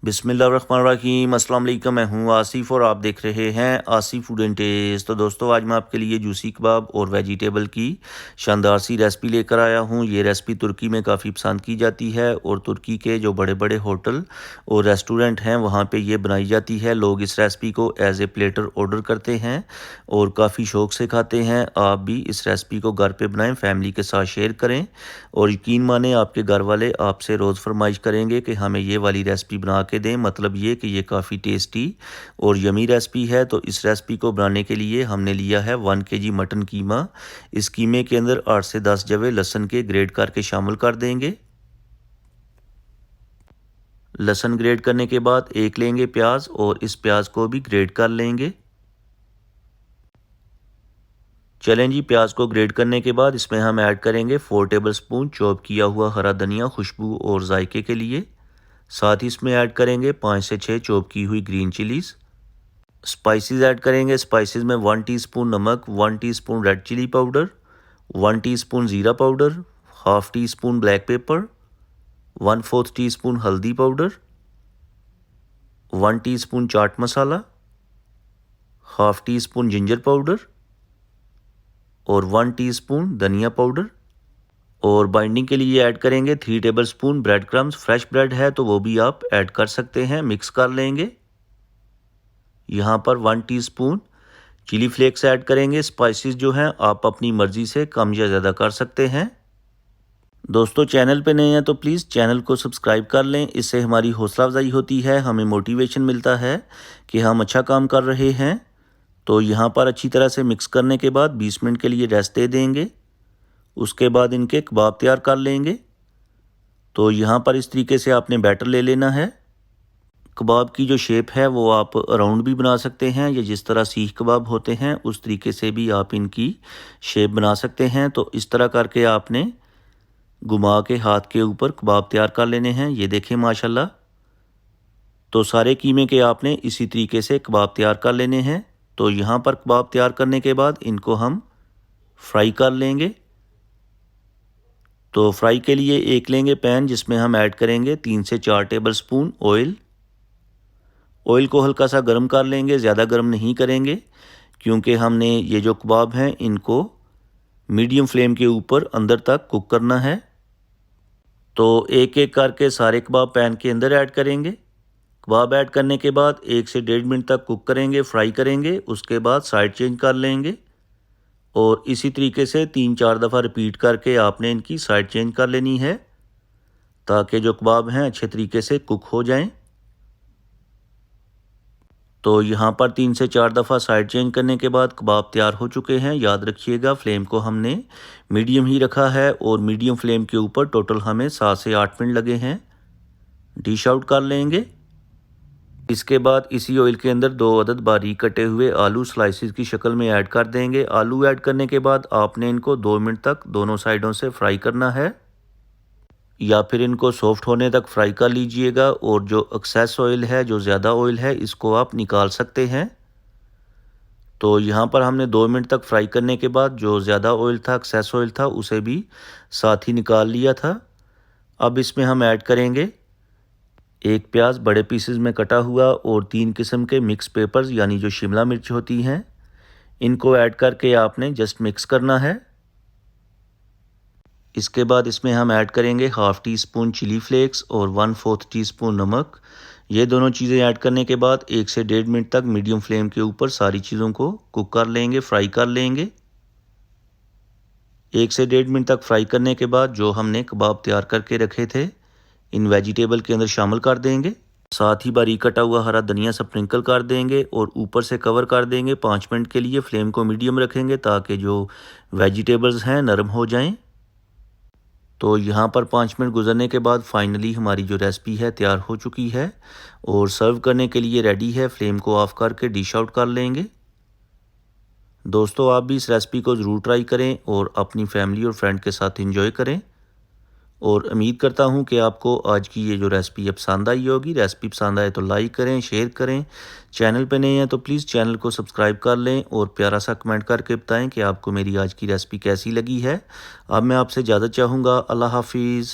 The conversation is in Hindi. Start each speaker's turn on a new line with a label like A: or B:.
A: बिस्मिल्लाहिर्रहमानिर्रहीम। अस्सलाम वालेकुम। मैं हूँ आसिफ और आप देख रहे हैं आसिफ फूड एंड टेस्ट। तो दोस्तों, आज मैं आपके लिए जूसी कबाब और वेजिटेबल की शानदार सी रेसिपी लेकर आया हूँ। ये रेसिपी तुर्की में काफ़ी पसंद की जाती है और तुर्की के जो बड़े बड़े होटल और रेस्टोरेंट हैं वहाँ पे ये बनाई जाती है। लोग इस रेसिपी को एज ए प्लेटर ऑर्डर करते हैं और काफ़ी शौक से खाते हैं। आप भी इस रेसिपी को घर पर बनाएँ, फैमिली के साथ शेयर करें और यकीन माने आपके घर वाले आपसे रोज़ फरमाइश करेंगे कि हमें ये वाली रेसिपी बना के दें। मतलब ये कि ये काफ़ी टेस्टी और यमी रेसिपी है। तो इस रेसिपी को बनाने के लिए हमने लिया है 1 केजी मटन कीमा। इस कीमे के अंदर 8 से 10 जवे लहसुन के ग्रेट करके शामिल कर देंगे। लहसुन ग्रेट करने के बाद एक लेंगे प्याज और इस प्याज को भी ग्रेट कर लेंगे। चलें जी, प्याज को ग्रेट करने के बाद इसमें हम ऐड करेंगे 4 टेबलस्पून चॉप किया हुआ हरा धनिया खुशबू और जायके के लिए। साथ ही इसमें ऐड करेंगे 5 से 6 चॉप की हुई ग्रीन चिलीज़। स्पाइसेस ऐड करेंगे। स्पाइसेस में 1 टीस्पून नमक, 1 teaspoon red chilli powder, 1 teaspoon ज़ीरा powder, half teaspoon black pepper, 1/4 teaspoon हल्दी पाउडर, 1 टीस्पून चाट मसाला, half teaspoon ginger powder और 1 टीस्पून धनिया पाउडर। और बाइंडिंग के लिए ऐड करेंगे 3 tablespoon bread crumbs. Fresh bread है तो वो भी आप ऐड कर सकते हैं। मिक्स कर लेंगे। यहाँ पर 1 टीस्पून चिली फ्लेक्स ऐड करेंगे। स्पाइसेस जो हैं आप अपनी मर्ज़ी से कम या ज़्यादा कर सकते हैं। दोस्तों, चैनल पे नए हैं तो प्लीज़ चैनल को सब्सक्राइब कर लें। इससे हमारी हौसला अफजाई होती है, हमें मोटिवेशन मिलता है कि हम अच्छा काम कर रहे हैं। तो यहाँ पर अच्छी तरह से मिक्स करने के बाद 20 मिनट के लिए रेस्ट दे देंगे। उसके बाद इनके कबाब तैयार कर लेंगे। तो यहाँ पर इस तरीके से आपने बैटर ले लेना है। कबाब की जो शेप है वो आप राउंड भी बना सकते हैं या जिस तरह सीख कबाब होते हैं उस तरीके से भी आप इनकी शेप बना सकते हैं। तो इस तरह करके आपने घुमा के हाथ के ऊपर कबाब तैयार कर लेने हैं। ये देखें माशाल्लाह। तो सारे कीमे के आपने इसी तरीके से कबाब तैयार कर लेने हैं। तो यहाँ पर कबाब तैयार करने के बाद इनको हम फ्राई कर लेंगे। तो फ्राई के लिए एक लेंगे पैन जिसमें हम ऐड करेंगे 3 से 4 टेबलस्पून ऑयल। ऑयल को हल्का सा गर्म कर लेंगे, ज़्यादा गर्म नहीं करेंगे क्योंकि हमने ये जो कबाब हैं इनको मीडियम फ्लेम के ऊपर अंदर तक कुक करना है। तो एक एक करके सारे कबाब पैन के अंदर ऐड करेंगे। कबाब ऐड करने के बाद 1 से 1.5 मिनट तक कुक करेंगे, फ्राई करेंगे। उसके बाद साइड चेंज कर लेंगे और इसी तरीके से 3-4 दफ़ा रिपीट करके आपने इनकी साइड चेंज कर लेनी है ताकि जो कबाब हैं अच्छे तरीके से कुक हो जाएं। तो यहाँ पर 3 से 4 दफ़ा साइड चेंज करने के बाद कबाब तैयार हो चुके हैं। याद रखिएगा फ्लेम को हमने मीडियम ही रखा है और मीडियम फ्लेम के ऊपर टोटल हमें 7 से 8 मिनट लगे हैं। डिश आउट कर लेंगे। इसके बाद इसी ऑयल के अंदर 2 अदद बारीक कटे हुए आलू स्लाइसिस की शक्ल में ऐड कर देंगे। आलू ऐड करने के बाद आपने इनको 2 मिनट तक दोनों साइडों से फ्राई करना है या फिर इनको सॉफ्ट होने तक फ्राई कर लीजिएगा। और जो एक्सेस ऑयल है, जो ज़्यादा ऑयल है, इसको आप निकाल सकते हैं। तो यहाँ पर हमने 2 मिनट तक फ्राई करने के बाद जो ज़्यादा ऑयल था, एक्सेस ऑयल था, उसे भी साथ ही निकाल लिया था। अब इसमें हम ऐड करेंगे एक प्याज बड़े पीसेस में कटा हुआ और 3 किस्म के मिक्स पेपर्स यानी जो शिमला मिर्च होती हैं, इनको ऐड करके आपने जस्ट मिक्स करना है। इसके बाद इसमें हम ऐड करेंगे half teaspoon chilli flakes और 1/4 टीस्पून नमक। ये दोनों चीज़ें ऐड करने के बाद 1 से 1.5 मिनट तक मीडियम फ्लेम के ऊपर सारी चीज़ों को कुक कर लेंगे, फ्राई कर लेंगे। 1 से 1.5 मिनट तक फ्राई करने के बाद जो हमने कबाब तैयार करके रखे थे इन वेजिटेबल के अंदर शामिल कर देंगे। साथ ही बारीक कटा हुआ हरा धनिया स्प्रिंकल कर देंगे और ऊपर से कवर कर देंगे 5 मिनट के लिए। फ्लेम को मीडियम रखेंगे ताकि जो वेजिटेबल्स हैं नरम हो जाएं। तो यहाँ पर 5 मिनट गुजरने के बाद फाइनली हमारी जो रेसिपी है तैयार हो चुकी है और सर्व करने के लिए रेडी है। फ्लेम को ऑफ करके डिश आउट कर लेंगे। दोस्तों, आप भी इस रेसिपी को ज़रूर ट्राई करें और अपनी फैमिली और फ्रेंड के साथ एंजॉय करें। और उम्मीद करता हूँ कि आपको आज की ये जो रेसिपी है पसंद आई होगी। रेसिपी पसंद आए तो लाइक करें, शेयर करें। चैनल पे नए हैं तो प्लीज़ चैनल को सब्सक्राइब कर लें और प्यारा सा कमेंट करके बताएं कि आपको मेरी आज की रेसिपी कैसी लगी है। अब मैं आपसे इजाज़त चाहूँगा। अल्लाह हाफिज़।